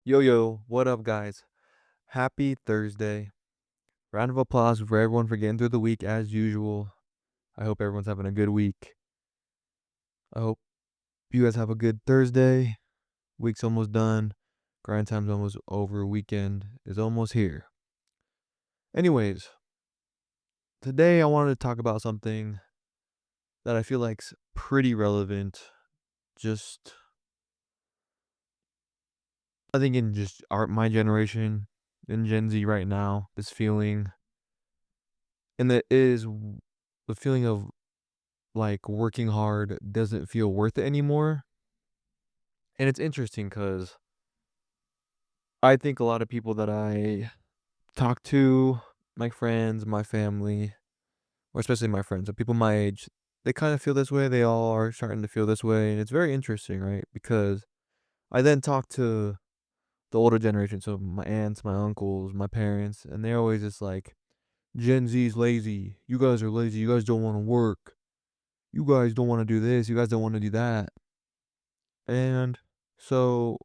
Yo, yo, what up, guys? Happy Thursday. Round of applause for everyone for getting through the week as usual. I hope everyone's having a good week. I hope you guys have a good Thursday. Week's almost done. Grind time's almost over. Weekend is almost here. Anyways, today I wanted to talk about something that I feel like's pretty relevant. Just, I think in just my generation, in Gen Z right now, this feeling, and that is the feeling of like working hard doesn't feel worth it anymore. And it's interesting because I think a lot of people that I talk to, my friends, my family, or especially my friends, so people my age, they kind of feel this way. They all are starting to feel this way. And it's very interesting, right? Because I then talk to the older generation, so my aunts, my uncles, my parents, and they're always just like, Gen Z's lazy. You guys are lazy. You guys don't want to work. You guys don't want to do this. You guys don't want to do that. And so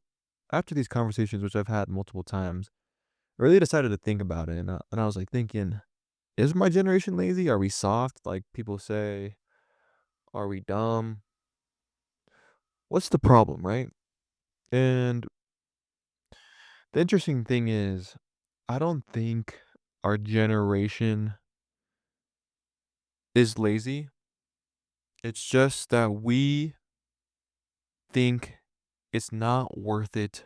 after these conversations, which I've had multiple times, I really decided to think about it. And I was like thinking, is my generation lazy? Are we soft? Like people say, are we dumb? What's the problem, right? And the interesting thing is, I don't think our generation is lazy. It's just that we think it's not worth it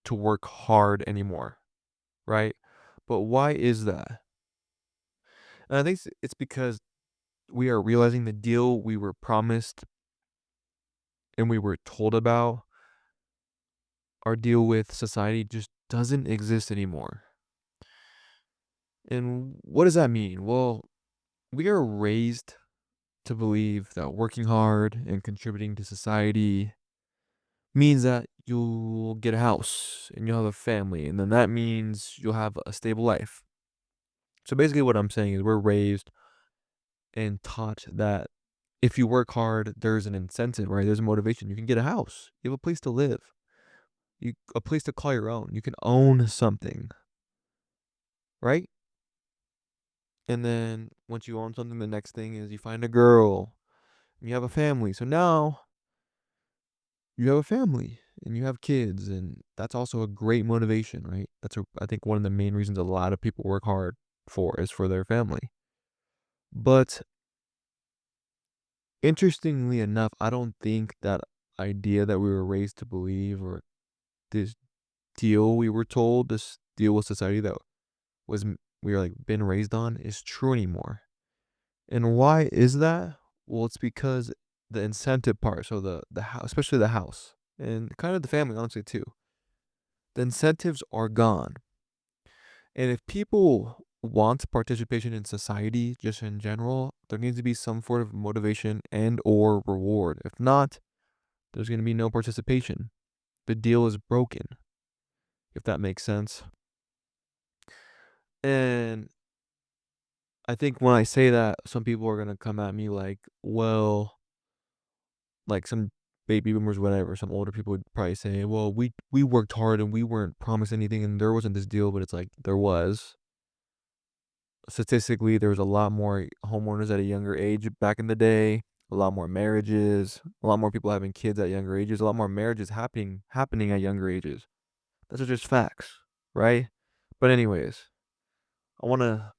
to work hard anymore, right? But why is that? And I think it's because we are realizing the deal we were promised and we were told about, our deal with society just doesn't exist anymore. And what does that mean? Well, we are raised to believe that working hard and contributing to society means that you'll get a house and you'll have a family, and then that means you'll have a stable life. So basically, what I'm saying is we're raised and taught that if you work hard, there's an incentive, right? There's a motivation. You can get a house, you have a place to live, a place to call your own. You can own something, right? And then once you own something, the next thing is you find a girl and you have a family. So now you have a family and you have kids, and that's also a great motivation, right? I think one of the main reasons a lot of people work hard for is for their family. But interestingly enough, I don't think that idea that we were raised to believe, or this deal we were told, this deal with society that we were like been raised on, is true anymore. And why is that? Well, it's because the incentive part, so the house, especially the house, and kind of the family, honestly too. The incentives are gone, and if people want participation in society, just in general, there needs to be some sort of motivation and or reward. If not, there's going to be no participation. The deal is broken, if that makes sense. And I think when I say that, some people are going to come at me like, well, like some baby boomers, whatever, some older people would probably say, "Well, we worked hard and we weren't promised anything, and there wasn't this deal." But it's like there was. Statistically, there was a lot more homeowners at a younger age back in the day. A lot more marriages. A lot more people having kids at younger ages. A lot more marriages happening at younger ages. Those are just facts, right? But anyways, I want to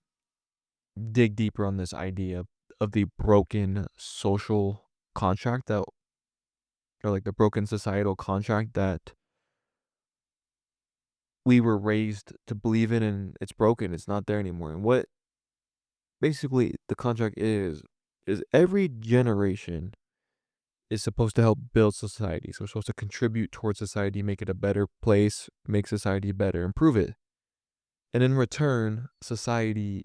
dig deeper on this idea of the broken social contract that, or like the broken societal contract that we were raised to believe in, and it's broken. It's not there anymore. And what basically the contract is every generation is supposed to help build society. So we're supposed to contribute towards society, make it a better place, make society better, improve it. And in return, society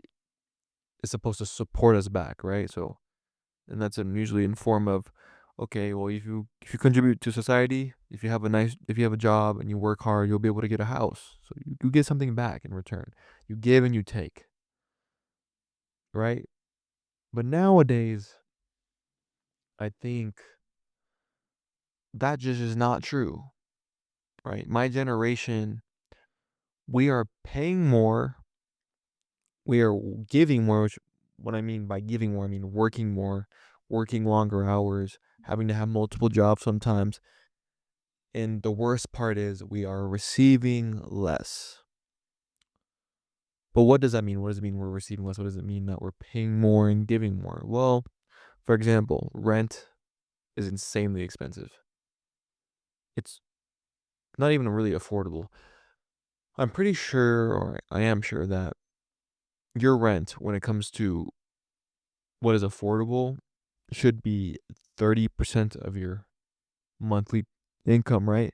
is supposed to support us back, right? So, and that's usually in form of, okay, well, if you contribute to society, if you have a job and you work hard, you'll be able to get a house. So you get something back in return. You give and you take, right? But nowadays, I think that just is not true. right? My generation, we are paying more, we are giving more, which what I mean by giving more, I mean working more, working longer hours, having to have multiple jobs sometimes. And the worst part is we are receiving less. But what does that mean? What does it mean we're receiving less? What does it mean that we're paying more and giving more? Well, for example, rent is insanely expensive. It's not even really affordable. I'm pretty sure, or I am sure, that your rent, when it comes to what is affordable, should be 30% of your monthly income, right?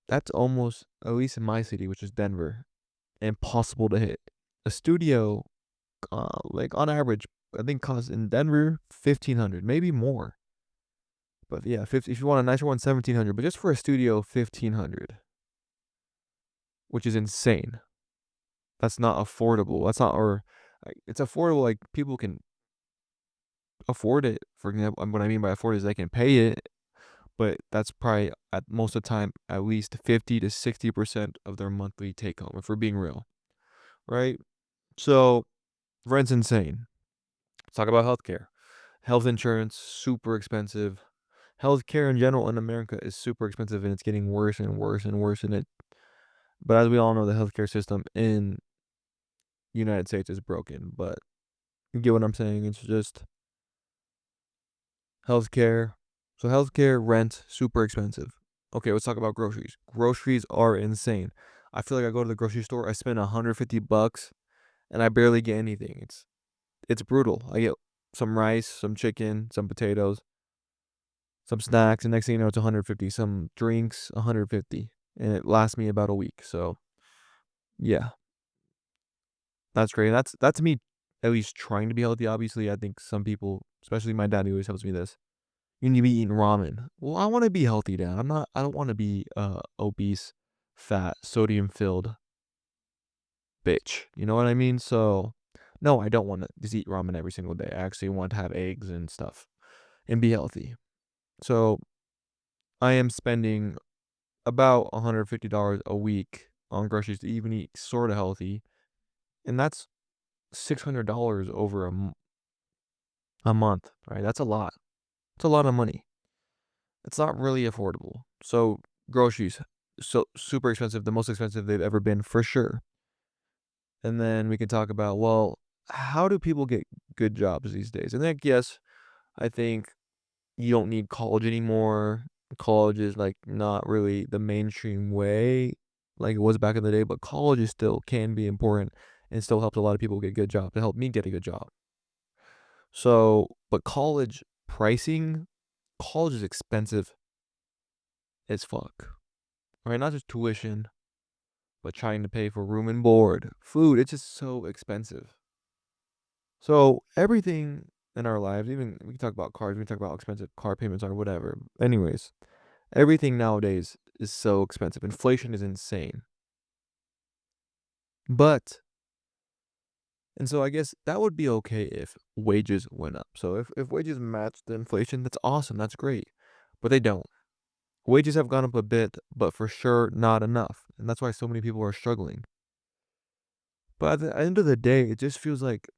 That's almost, at least in my city, which is Denver, impossible to hit. A studio, like on average, I think costs in Denver 1,500, maybe more. But yeah, 50, if you want a nicer one, 1,700. But just for a studio, 1,500, which is insane. That's not affordable. That's not, or like, it's affordable. Like people can afford it. For example, what I mean by afford is they can pay it, but that's probably at most of the time at least 50 to 60% of their monthly take home. If we're being real, right? So rent's insane. Let's talk about healthcare. Health insurance, super expensive. Healthcare in general in America is super expensive, and it's getting worse and worse and worse. And it, but as we all know, the healthcare system in United States is broken. But you get what I'm saying? It's just healthcare. So healthcare, rent, super expensive. Okay, let's talk about groceries. Groceries are insane. I feel like I go to the grocery store, I spend $150 and I barely get anything. It's brutal. I get some rice, some chicken, some potatoes, some snacks, and next thing you know it's 150. Some drinks, 150. And it lasts me about a week. So yeah, that's great. That's me at least trying to be healthy. Obviously, I think some people, especially my dad, he always tells me this. You need to be eating ramen. Well, I want to be healthy, Dad. I don't want to be obese, fat, sodium filled bitch. You know what I mean? So no, I don't want to just eat ramen every single day. I actually want to have eggs and stuff and be healthy. So I am spending about $150 a week on groceries to even eat sort of healthy, and that's $600 over a month, right? That's a lot. It's a lot of money. It's not really affordable. So groceries, so super expensive, the most expensive they've ever been for sure. And then we can talk about, well, how do people get good jobs these days? And like, yes, I think you don't need college anymore. College is like not really the mainstream way like it was back in the day, but college is still can be important and still helps a lot of people get good jobs. It helped me get a good job. So, but college is expensive as fuck. Right? Not just tuition, but trying to pay for room and board, food. It's just so expensive. So everything in our lives, even we can talk about cars, we can talk about how expensive car payments are, whatever. Anyways, everything nowadays is so expensive. Inflation is insane. But and so I guess that would be okay if wages went up. So if wages match the inflation, that's awesome. That's great. But they don't. Wages have gone up a bit, but for sure not enough. And that's why so many people are struggling. But at the end of the day, it just feels like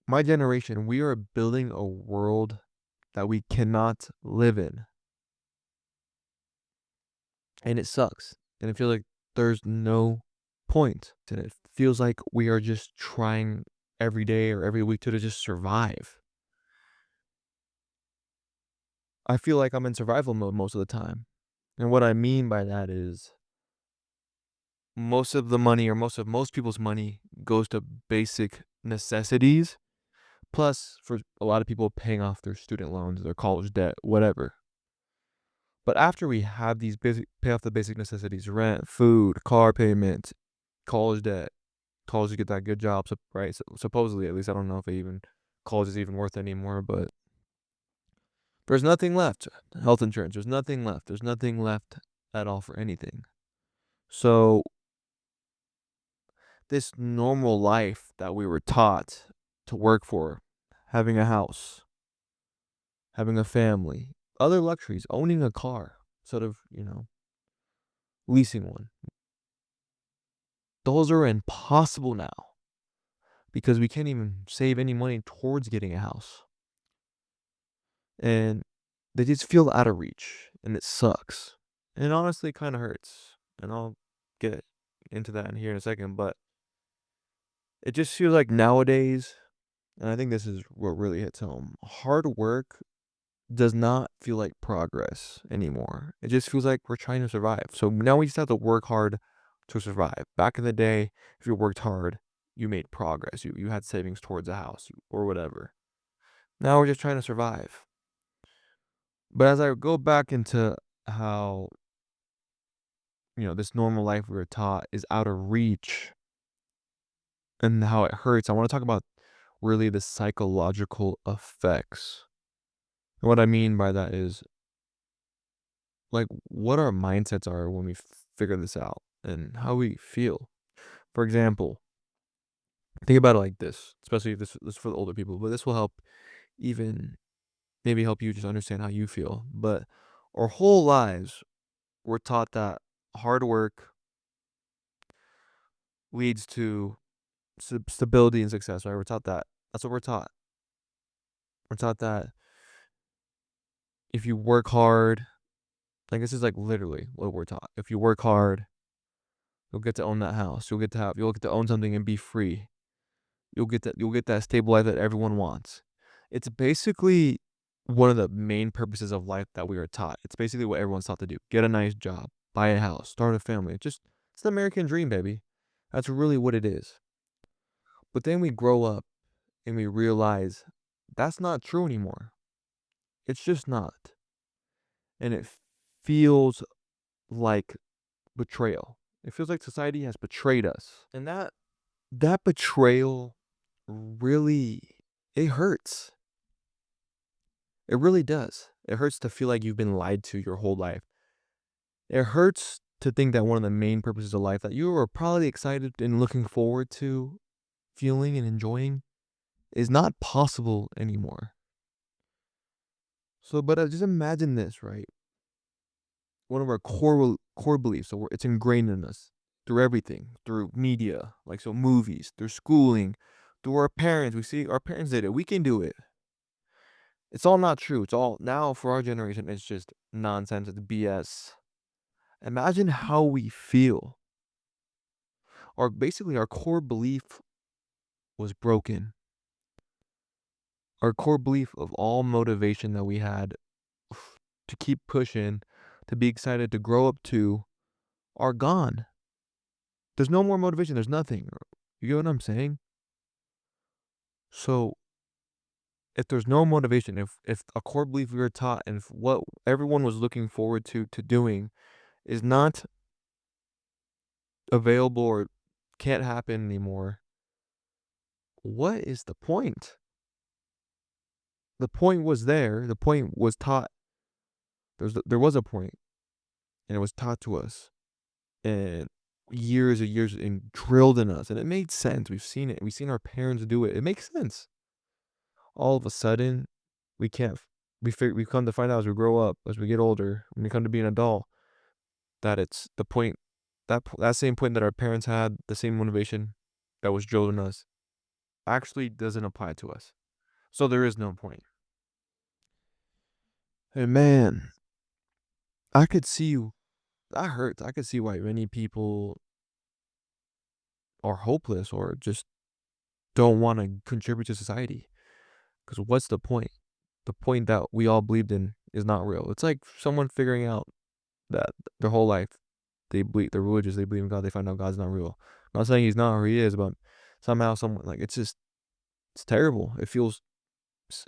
my generation, we are building a world that we cannot live in. And it sucks. And I feel like there's no point. And it feels like we are just trying every day or every week to just survive. I feel like I'm in survival mode most of the time. And what I mean by that is most of the money or most people's money goes to basic necessities. Plus, for a lot of people, paying off their student loans, their college debt, whatever. But after we have these basic, pay off the basic necessities, rent, food, car payment, college debt, college to get that good job, right? So, supposedly, at least, I don't know if even college is even worth it anymore, but there's nothing left. Health insurance, there's nothing left. There's nothing left at all for anything. So, this normal life that we were taught to work for, having a house, having a family, other luxuries, owning a car. instead of, leasing one. Those are impossible now because we can't even save any money towards getting a house. And they just feel out of reach and it sucks. And honestly, it kind of hurts. And I'll get into that in here in a second. But it just feels like nowadays, and I think this is what really hits home, hard work does not feel like progress anymore. It just feels like we're trying to survive. So now we just have to work hard to survive. Back in the day, if you worked hard, you made progress. You had savings towards a house or whatever. Now we're just trying to survive. But as I go back into how, this normal life we were taught is out of reach and how it hurts, I want to talk about really the psychological effects. And what I mean by that is like what our mindsets are when we figure this out and how we feel. For example, think about it like this, especially if this is for the older people, but this will help even maybe help you just understand how you feel. But our whole lives, we're taught that hard work leads to stability and success, right? We're taught that. That's what we're taught. We're taught that if you work hard, like this is like literally what we're taught. If you work hard, you'll get to own that house. You'll get to own something and be free. You'll get that stable life that everyone wants. It's basically one of the main purposes of life that we are taught. It's basically what everyone's taught to do. Get a nice job, buy a house, start a family. It's the American dream, baby. That's really what it is. But then we grow up and we realize that's not true anymore. It's just not. And it feels like betrayal. It feels like society has betrayed us. And that betrayal really it hurts. It really does. It hurts to feel like you've been lied to your whole life. It hurts to think that one of the main purposes of life that you were probably excited and looking forward to feeling and enjoying is not possible anymore. So, but just imagine this, right? One of our core beliefs, so it's ingrained in us through everything, through media, like so movies, through schooling, through our parents. We see our parents did it. We can do it. It's all not true. It's all now for our generation. It's just nonsense. It's BS. Imagine how we feel. Or basically, our core belief was broken. Our core belief of all motivation that we had to keep pushing, to be excited, to grow up to, are gone. There's no more motivation. There's nothing. You get what I'm saying? So, if there's no motivation, if a core belief we were taught and if what everyone was looking forward to doing is not available or can't happen anymore, what is the point? The point was there. The point was taught. There was a point, and it was taught to us, and years and years and drilled in us, and it made sense. We've seen it. We've seen our parents do it. It makes sense. All of a sudden, we can't. We come to find out as we grow up, as we get older, when we come to be an adult, that it's the point that same point that our parents had, the same motivation that was drilled in us, actually doesn't apply to us. So there is no point. And man, I could see that hurts. I could see why many people are hopeless or just don't want to contribute to society. Because what's the point? The point that we all believed in is not real. It's like someone figuring out that their whole life they're religious, they believe in God, they find out God's not real. I'm not saying he's not or he is, but somehow someone like it's terrible. It's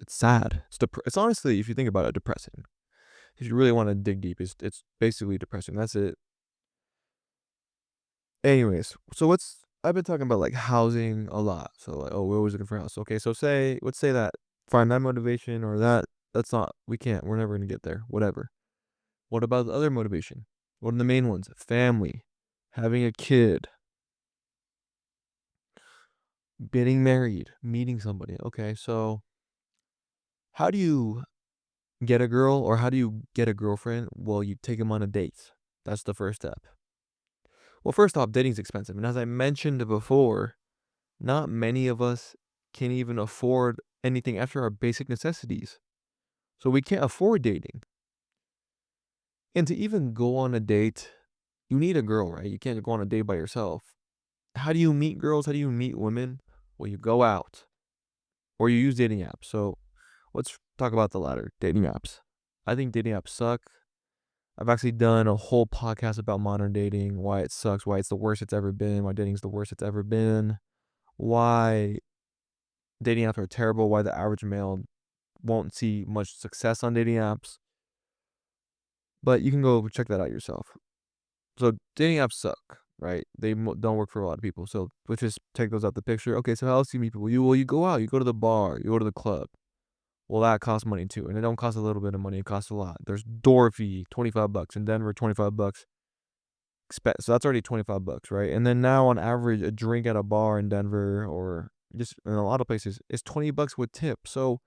sad. It's honestly, if you think about it, depressing. If you really want to dig deep, it's basically depressing. That's it. Anyways, so I've been talking about like housing a lot. So like, oh, we're always looking for a house. Okay, so let's say that find that motivation or that's not we can't. We're never gonna get there. Whatever. What about the other motivation? What are the main ones? Family, having a kid, getting married, meeting somebody. Okay, so how do you get a girl or how do you get a girlfriend? Well, you take them on a date. That's the first step. Well, first off, dating's expensive. And as I mentioned before, not many of us can even afford anything after our basic necessities. So we can't afford dating. And to even go on a date, you need a girl, right? You can't go on a date by yourself. How do you meet girls? How do you meet women? Well, you go out or you use dating apps. So let's talk about the latter, dating apps. I think dating apps suck. I've actually done a whole podcast about modern dating, why it sucks, why it's the worst it's ever been, why dating's the worst it's ever been, why dating apps are terrible, why the average male won't see much success on dating apps. But you can go check that out yourself. So dating apps suck, right? They don't work for a lot of people. So let's just take those out the picture. Okay, so how else do you meet people? You go out, you go to the bar, you go to the club. Well, that costs money too, and it don't cost a little bit of money. It costs a lot. There's door fee, $25 in Denver, $25. So that's already $25, right? And then now on average, a drink at a bar in Denver or just in a lot of places is $20 with tip. So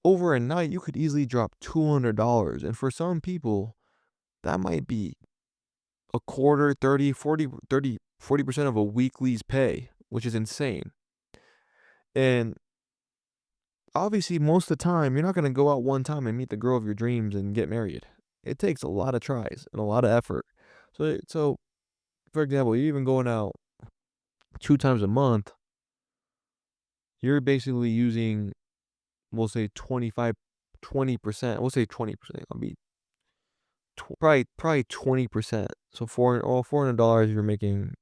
over a night, you could easily drop $200. And for some people, that might be a quarter, 40% of a weekly's pay, which is insane. And obviously, most of the time, you're not going to go out one time and meet the girl of your dreams and get married. It takes a lot of tries and a lot of effort. So for example, you're even going out 2 times a month, you're basically using, we'll say 20%. We'll say 20%. I'll be probably 20%. So $400 you're making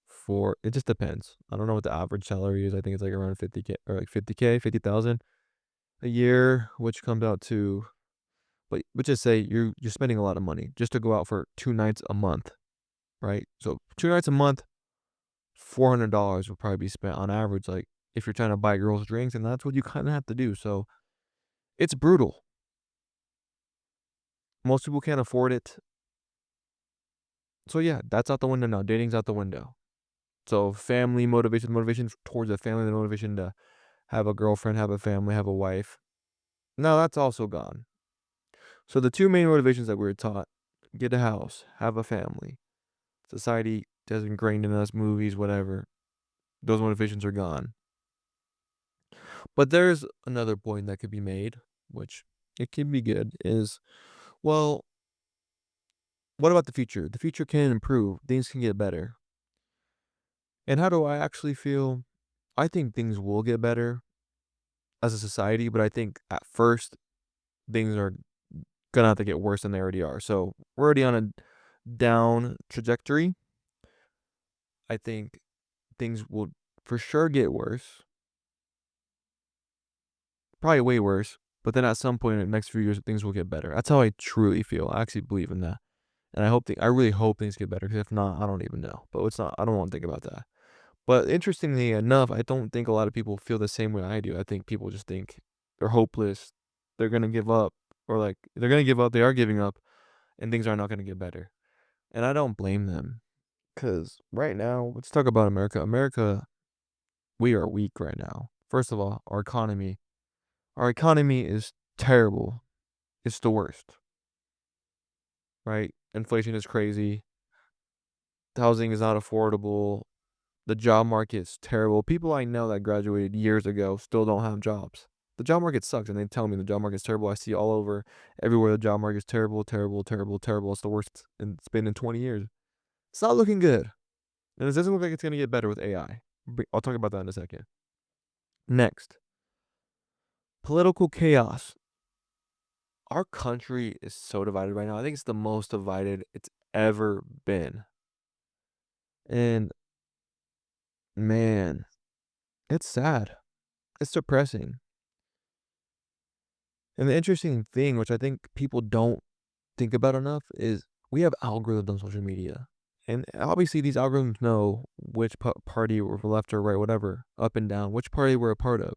for, it just depends. I don't know what the average salary is. I think it's like around 50K or like 50K, 50,000 a year, which comes out to, but just say you're spending a lot of money just to go out for 2 nights a month, right? So 2 nights a month, $400 will probably be spent on average. Like if you're trying to buy girls drinks, and that's what you kind of have to do. So it's brutal. Most people can't afford it. So yeah, that's out the window now. Dating's out the window. So family motivation towards a family, the motivation to have a girlfriend, have a family, have a wife. No, that's also gone. So the two main motivations that we were taught: get a house, have a family. Society has ingrained in us, movies, whatever. Those motivations are gone. But there's another point that could be made, which it can be good, is, well, what about the future? The future can improve. Things can get better. And how do I actually feel? I think things will get better as a society, but I think at first things are gonna have to get worse than they already are. So we're already on a down trajectory. I think things will for sure get worse, probably way worse. But then at some point in the next few years, things will get better. That's how I truly feel. I actually believe in that, and I really hope things get better. Because if not, I don't even know. But it's not. I don't want to think about that. But interestingly enough, I don't think a lot of people feel the same way I do. I think people just think they're hopeless. They're gonna give up, or like they're gonna give up. They are giving up, and things are not gonna get better. And I don't blame them. Cause right now, let's talk about America. America, we are weak right now. First of all, our economy. Our economy is terrible. It's the worst, right? Inflation is crazy. Housing is not affordable. The job market's terrible. People I know that graduated years ago still don't have jobs. The job market sucks, and they tell me the job market's terrible. I see all over, everywhere the job market's terrible, terrible, terrible, terrible. It's the worst it's been in 20 years. It's not looking good. And it doesn't look like it's going to get better with AI. I'll talk about that in a second. Next, political chaos. Our country is so divided right now. I think it's the most divided it's ever been. And man, it's sad. It's depressing. And the interesting thing, which I think people don't think about enough, is we have algorithms on social media. And obviously, these algorithms know which party or left or right, whatever, up and down, which party we're a part of.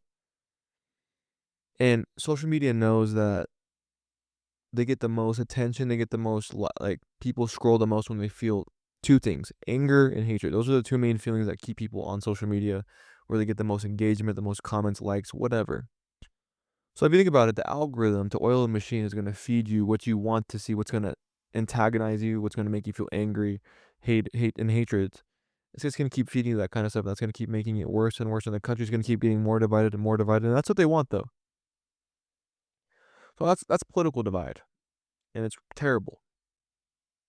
And social media knows that they get the most attention, they get the most, like, people scroll the most when they feel two things: anger and hatred. Those are the two main feelings that keep people on social media, where they get the most engagement, the most comments, likes, whatever. So if you think about it, the algorithm to oil the machine is gonna feed you what you want to see, what's gonna antagonize you, what's gonna make you feel angry, hate, and hatred. It's just gonna keep feeding you that kind of stuff. That's gonna keep making it worse and worse, and the country's gonna keep getting more divided, and that's what they want, though. So that's political divide, and it's terrible.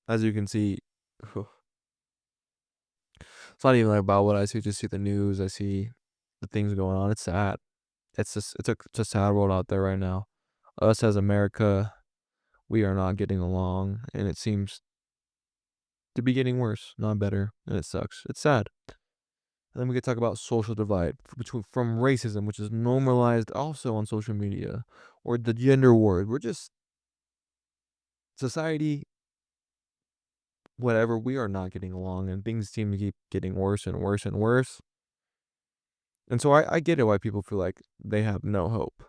As you can see, it's not even like about what I see. Just see the news. I see the things going on. It's sad. It's a sad world out there right now. Us as America, we are not getting along, and it seems to be getting worse, not better, and it sucks. It's sad. And then we could talk about social divide between from racism, which is normalized also on social media, or the gender war. We're just society, whatever. We are not getting along, and things seem to keep getting worse and worse and worse. And so I get it why people feel like they have no hope.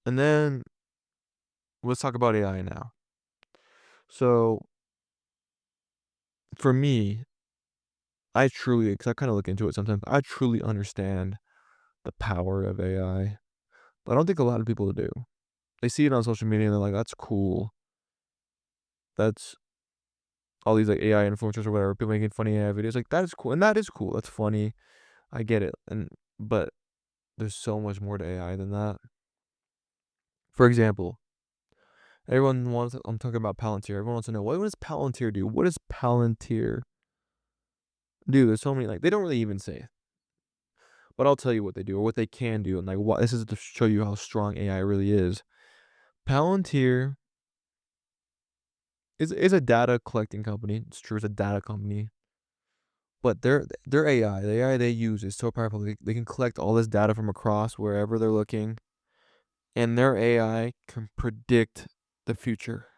And then let's talk about AI now. So for me, I truly, because I kind of look into it sometimes, I truly understand the power of AI, but I don't think a lot of people do. They see it on social media and they're like, "That's cool. That's all these like AI influencers or whatever, people making funny AI videos." Like that is cool, and that is cool. That's funny. I get it, and but there's so much more to AI than that. For example, everyone wants. I'm talking about Palantir. Everyone wants to know what does Palantir do? What does Palantir do? There's so many like they don't really even say, but I'll tell you what they do or what they can do, and like what this is to show you how strong AI really is. Palantir is a data collecting company. It's true, it's a data company. But their AI, the AI they use is so powerful. They can collect all this data from across wherever they're looking, and their AI can predict the future,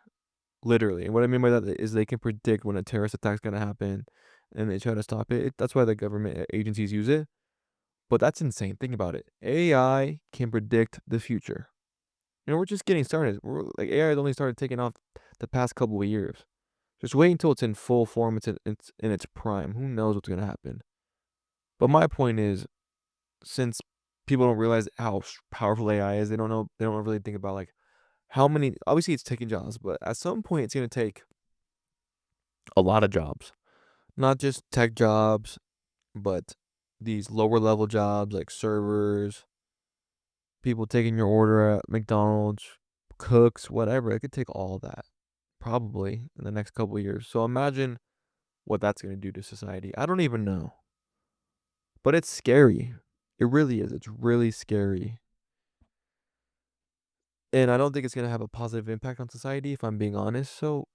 literally. And what I mean by that is they can predict when a terrorist attack is gonna happen, and they try to stop it. That's why the government agencies use it. But that's insane. Think about it. AI can predict the future. And we're just getting started. We're like AI has only started taking off the past couple of years. Just wait until it's in full form. It's in its prime. Who knows what's gonna happen? But my point is, since people don't realize how powerful AI is, they don't know. They don't really think about like how many. Obviously, it's taking jobs, but at some point, it's gonna take a lot of jobs. Not just tech jobs, but these lower level jobs like servers, people taking your order at McDonald's, cooks, whatever. It could take all that probably in the next couple of years. So imagine what that's gonna do to society. I don't even know. But it's scary. It really is. It's really scary. And I don't think it's gonna have a positive impact on society if I'm being honest. So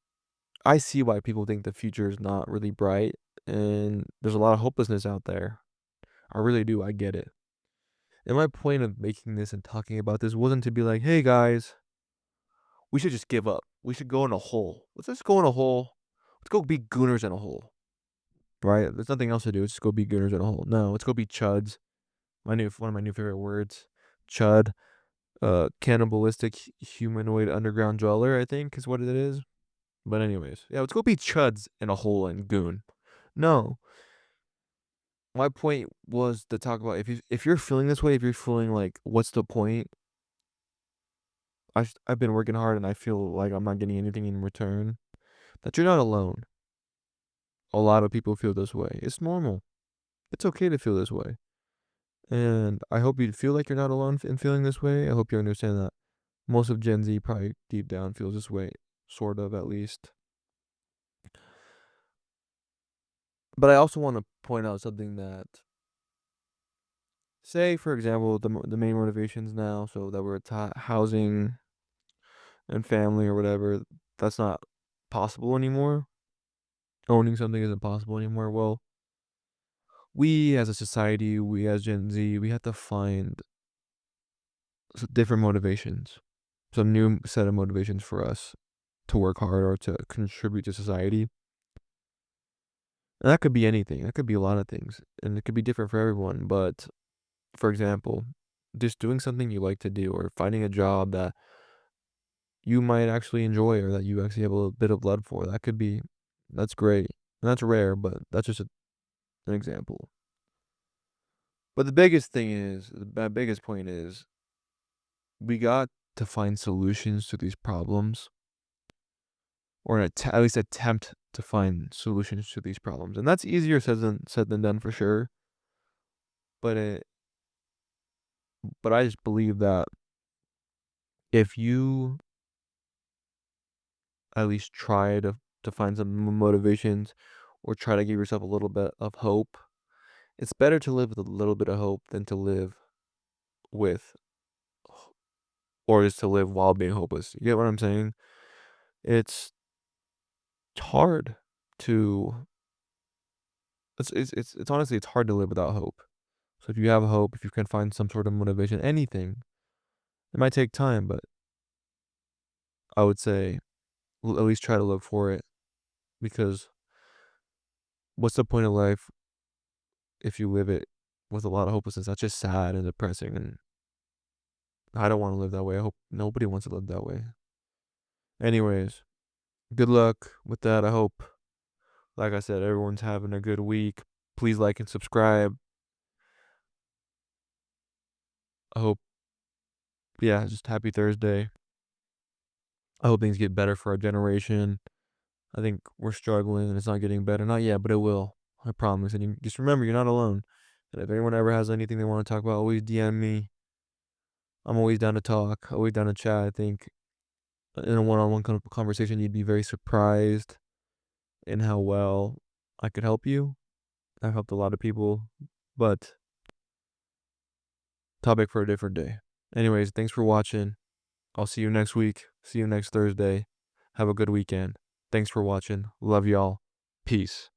I see why people think the future is not really bright and there's a lot of hopelessness out there. I really do. I get it. And my point of making this and talking about this wasn't to be like, hey guys, we should just give up. We should go in a hole. Let's just go in a hole. Let's go be gooners in a hole. Right? There's nothing else to do. Let's just go be gooners in a hole. No, let's go be chuds. One of my new favorite words. Chud. Cannibalistic humanoid underground dweller, I think is what it is. But anyways, yeah, let's go be chuds in a hole and goon. No, my point was to talk about if you're feeling this way, if you're feeling like what's the point? I've been working hard and I feel like I'm not getting anything in return. That you're not alone. A lot of people feel this way. It's normal. It's okay to feel this way. And I hope you feel like you're not alone in feeling this way. I hope you understand that most of Gen Z probably deep down feels this way, sort of at least. But I also want to point out something that, say, for example, the main motivations now, so that we're taught housing and family or whatever, that's not possible anymore. Owning something isn't possible anymore. Well, we as a society, we as Gen Z, we have to find different motivations, some new set of motivations for us to work hard or to contribute to society. And that could be anything. That could be a lot of things, and it could be different for everyone. But for example, just doing something you like to do or finding a job that you might actually enjoy or that you actually have a little bit of blood for. That's great. And that's rare, but that's just an example. But the biggest thing is, my biggest point is we got to find solutions to these problems, or at least attempt to find solutions to these problems. And that's easier said than done for sure. But I just believe that if you at least try to find some motivations, or try to give yourself a little bit of hope, it's better to live with a little bit of hope than to live with, or just to live while being hopeless. You get what I'm saying? It's hard to it's honestly, it's hard to live without hope. So if you have hope, if you can find some sort of motivation, anything, it might take time, but I would say at least try to look for it, because what's the point of life if you live it with a lot of hopelessness? That's just sad and depressing, and I don't want to live that way. I hope nobody wants to live that way. Anyways, good luck with that. I hope, like I said, everyone's having a good week. Please like and subscribe. I hope, yeah, just happy Thursday. I hope things get better for our generation. I think we're struggling and it's not getting better. Not yet, but it will. I promise. And you just remember, you're not alone. And if anyone ever has anything they want to talk about, always DM me. I'm always down to talk, always down to chat. I think in a one-on-one conversation, you'd be very surprised in how well I could help you. I've helped a lot of people, but topic for a different day. Anyways, thanks for watching. I'll see you next week. See you next Thursday. Have a good weekend. Thanks for watching. Love y'all. Peace.